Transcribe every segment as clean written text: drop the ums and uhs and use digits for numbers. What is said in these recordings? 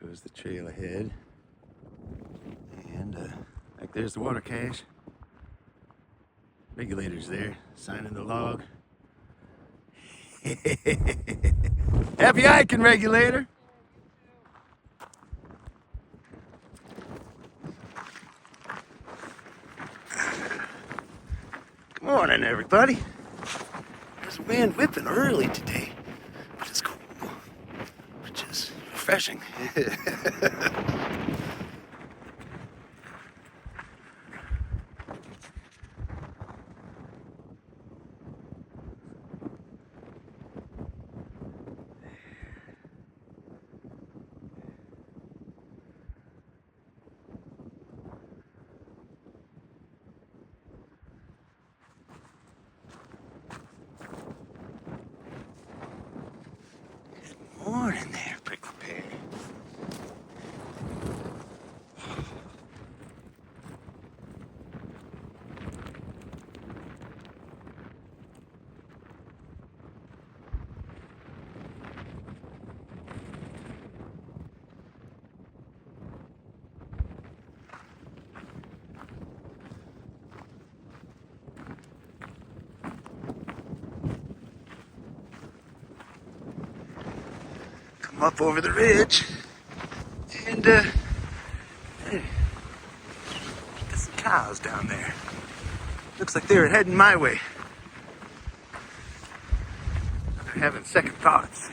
Shows the trail ahead. And like there's the water cache. Regulator's there, signing the log. Happy hiking, regulator. Good morning, everybody. There's wind whipping early today, but it's cool, which is refreshing. Morning there, prickly pear. Come up over the ridge and hey, there's some cows down there. Looks like they're heading my way. They're having second thoughts.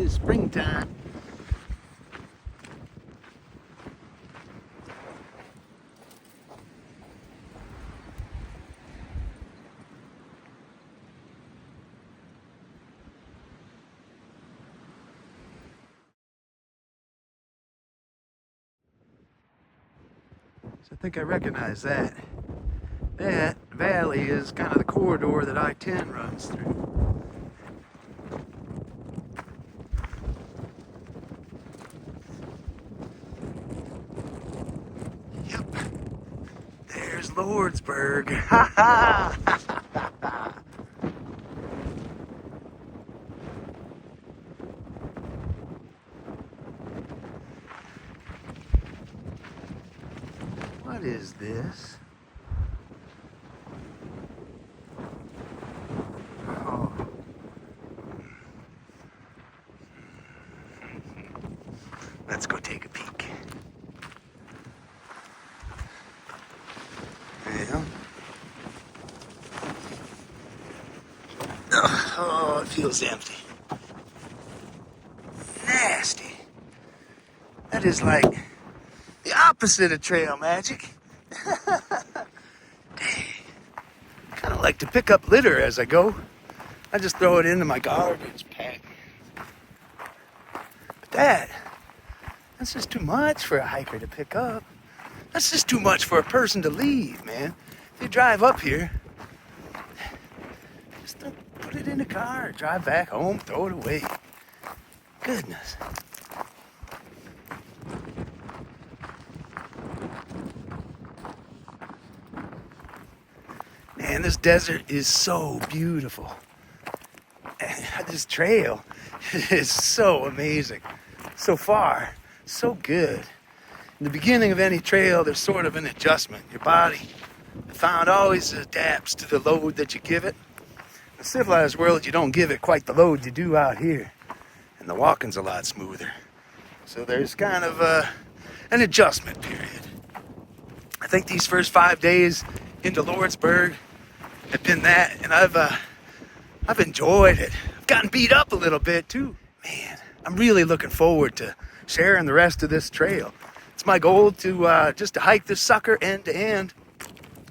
Springtime. So I think I recognize that. That valley is kind of the corridor that I-10 runs through. Yep. There's Lordsburg. Ha ha! What is this? Oh. Let's go take a peek. Yeah. Oh, it feels empty. Nasty. That is like the opposite of trail magic. Dang. Kind of like to pick up litter as I go. I just throw it into my garbage pack. But that's just too much for a hiker to pick up. That's just too much for a person to leave, man. If you drive up here, just put it in the car, drive back home, throw it away. Goodness. Man, this desert is so beautiful. And this trail is so amazing. So far, so good. In the beginning of any trail, there's sort of an adjustment. Your body, I found, always adapts to the load that you give it. In the civilized world, you don't give it quite the load you do out here. And the walking's a lot smoother. So there's kind of an adjustment period. I think these first 5 days into Lordsburg have been that, and I've enjoyed it. I've gotten beat up a little bit too. Man, I'm really looking forward to sharing the rest of this trail. It's my goal to just to hike this sucker end to end,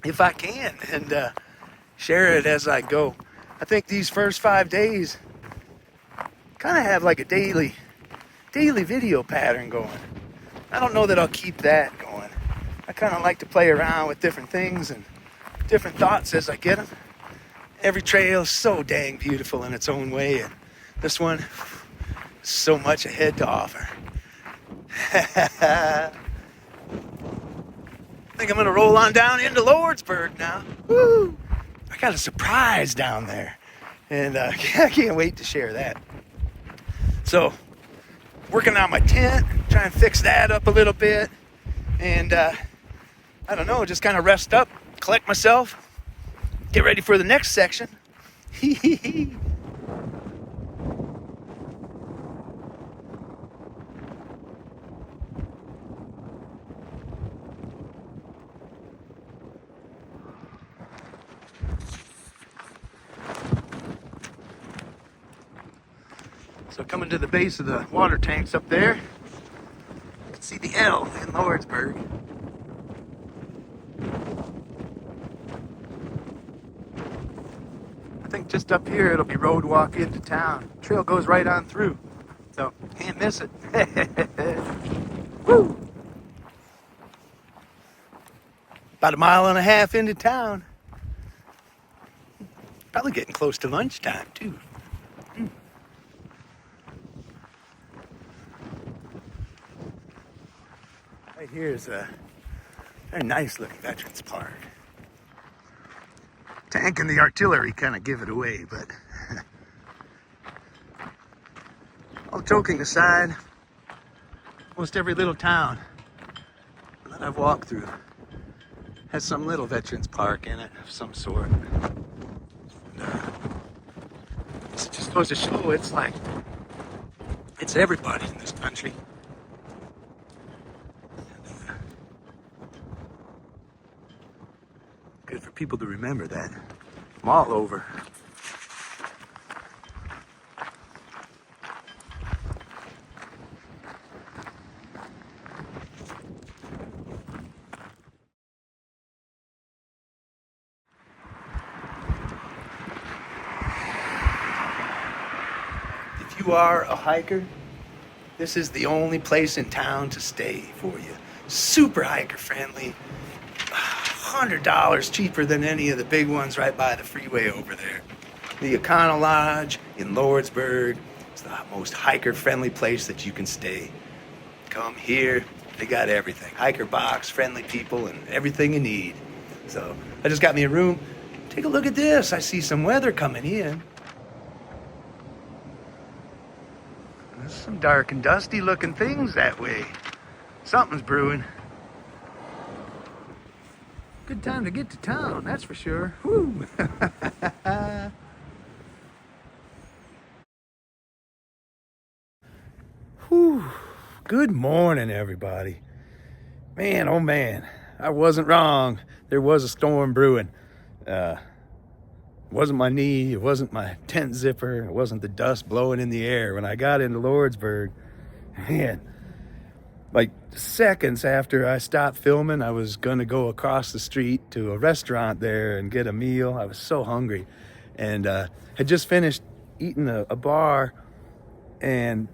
if I can, and share it as I go. I think these first 5 days kind of have like a daily video pattern going. I don't know that I'll keep that going. I kind of like to play around with different things and different thoughts as I get them. Every trail is so dang beautiful in its own way, and this one, so much ahead to offer. I think I'm gonna roll on down into Lordsburg now. Woo! I got a surprise down there, and I can't wait to share that. So, working on my tent, trying to fix that up a little bit, and I don't know, just kind of rest up, collect myself, get ready for the next section. So coming to the base of the water tanks up there, you can see the L in Lordsburg. I think just up here it'll be road walk into town. Trail goes right on through, so can't miss it. Woo! About 1.5 miles into town. Probably getting close to lunchtime too. Right here is a very nice looking Veterans Park. Tank and the artillery kind of give it away, but all joking aside, almost every little town that I've walked through has some little Veterans Park in it of some sort. It just goes to show it's everybody in this country. Good for people to remember that. I'm all over. If you are a hiker, this is the only place in town to stay for you. Super hiker friendly. $100 cheaper than any of the big ones right by the freeway over there. The Econo Lodge in Lordsburg is the most hiker-friendly place that you can stay. Come here, they got everything. Hiker box, friendly people, and everything you need. So I just got me a room. Take a look at this. I see some weather coming in. There's some dark and dusty looking things that way. Something's brewing. Good time to get to town, that's for sure. Woo! Whew. Good morning, everybody. Man, oh man, I wasn't wrong. There was a storm brewing. It wasn't my knee, it wasn't my tent zipper, it wasn't the dust blowing in the air. When I got into Lordsburg, man, like seconds after I stopped filming, I was gonna go across the street to a restaurant there and get a meal. I was so hungry, and had just finished eating a bar, and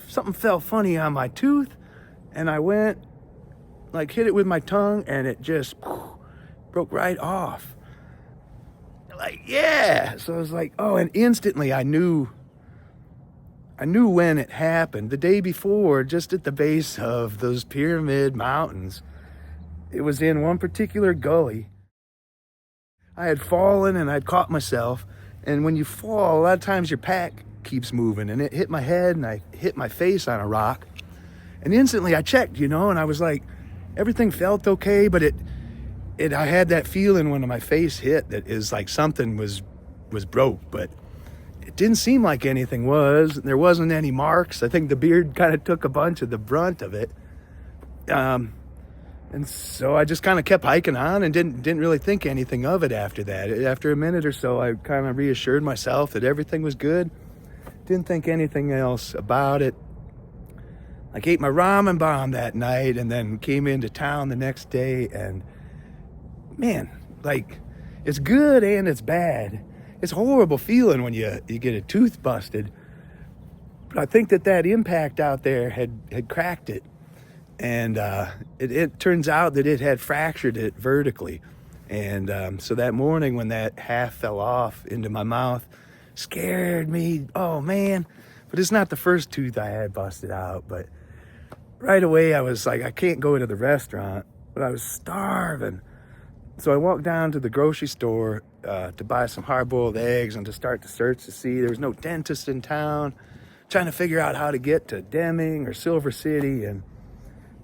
something felt funny on my tooth, and I went, like, hit it with my tongue, and it just broke right off. Like, yeah. So I was like, oh, and instantly I knew when it happened. The day before, just at the base of those Pyramid Mountains, it was in one particular gully. I had fallen and I'd caught myself, and when you fall, a lot of times your pack keeps moving, and it hit my head and I hit my face on a rock, and instantly I checked, and I was like, everything felt okay, but I had that feeling when my face hit that is like something was broke, but it didn't seem like anything was. There wasn't any marks. I think the beard kind of took a bunch of the brunt of it. And so I just kind of kept hiking on and didn't really think anything of it after that. After a minute or so, I kind of reassured myself that everything was good. Didn't think anything else about it. I ate my ramen bomb that night and then came into town the next day, and man, like, it's good and it's bad. It's a horrible feeling when you get a tooth busted. But I think that impact out there had cracked it. And it turns out that it had fractured it vertically. And so that morning when that half fell off into my mouth, scared me. Oh, man. But it's not the first tooth I had busted out. But right away I was like, I can't go to the restaurant. But I was starving. So I walked down to the grocery store to buy some hard-boiled eggs and to start to search to see. There was no dentist in town. Trying to figure out how to get to Deming or Silver City. And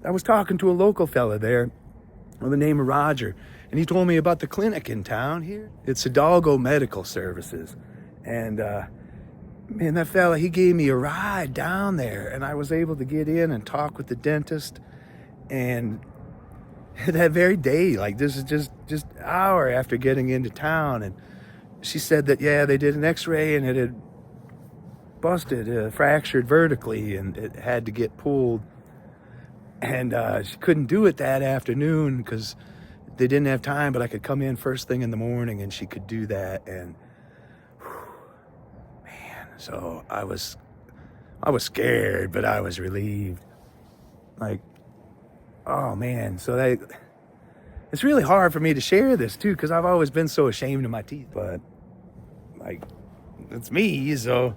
I was talking to a local fella there by the name of Roger, and he told me about the clinic in town here. It's Hidalgo Medical Services. And man, that fella, he gave me a ride down there, and I was able to get in and talk with the dentist. And that very day, like this is just an hour after getting into town, and she said that, yeah, they did an x-ray and it had busted, fractured vertically, and it had to get pulled. And she couldn't do it that afternoon because they didn't have time, but I could come in first thing in the morning and she could do that. And man, so I was scared, but I was relieved. Like, oh man, so it's really hard for me to share this too, because I've always been so ashamed of my teeth. But like, it's me, so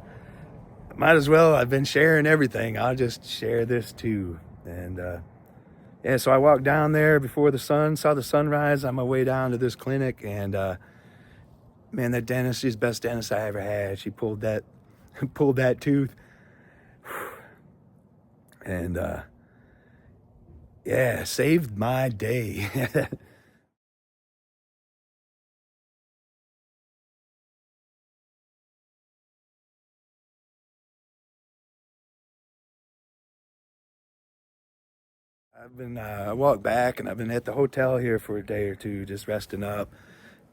might as well. I've been sharing everything. I'll just share this too. And yeah, so I walked down there before the sun, saw the sunrise on my way down to this clinic. And man, that dentist, she's the best dentist I ever had. She pulled that tooth. And yeah, saved my day. I walked back, and I've been at the hotel here for a day or two, just resting up.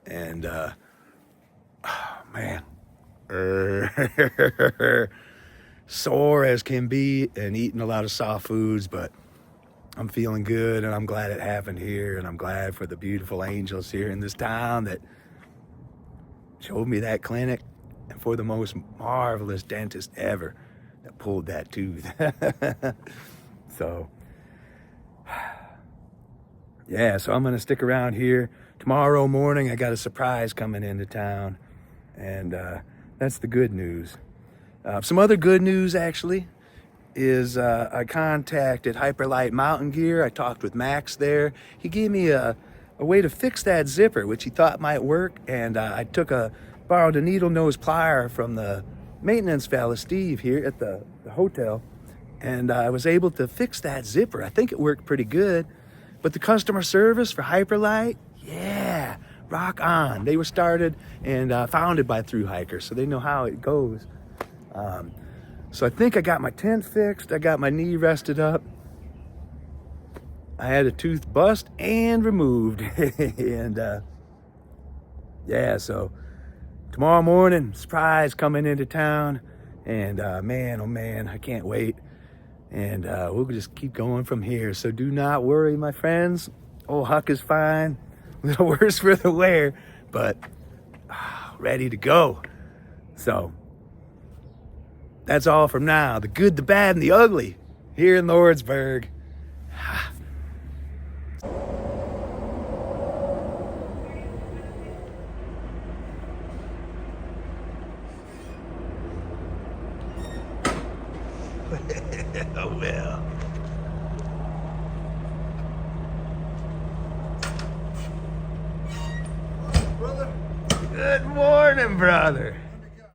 And oh man, sore as can be, and eating a lot of soft foods, but I'm feeling good, and I'm glad it happened here, and I'm glad for the beautiful angels here in this town that showed me that clinic, and for the most marvelous dentist ever that pulled that tooth. So yeah, so I'm gonna stick around here. Tomorrow morning I got a surprise coming into town, and that's the good news. Some other good news actually is I contacted Hyperlight Mountain Gear. I talked with Max there. He gave me a way to fix that zipper, which he thought might work, and I borrowed a needle nose plier from the maintenance fella, Steve, here at the hotel, and I was able to fix that zipper. I think it worked pretty good. But the customer service for Hyperlight, yeah, rock on. They were started and founded by thru hikers, so they know how it goes. So I think I got my tent fixed. I got my knee rested up. I had a tooth bust and removed. And yeah, so tomorrow morning, surprise coming into town. And man, oh man, I can't wait. And we'll just keep going from here. So do not worry, my friends. Old Huck is fine. A little worse for the wear, but ready to go. So that's all from now. The good, the bad, and the ugly here in Lordsburg. Oh, well. Brother. Good morning, brother.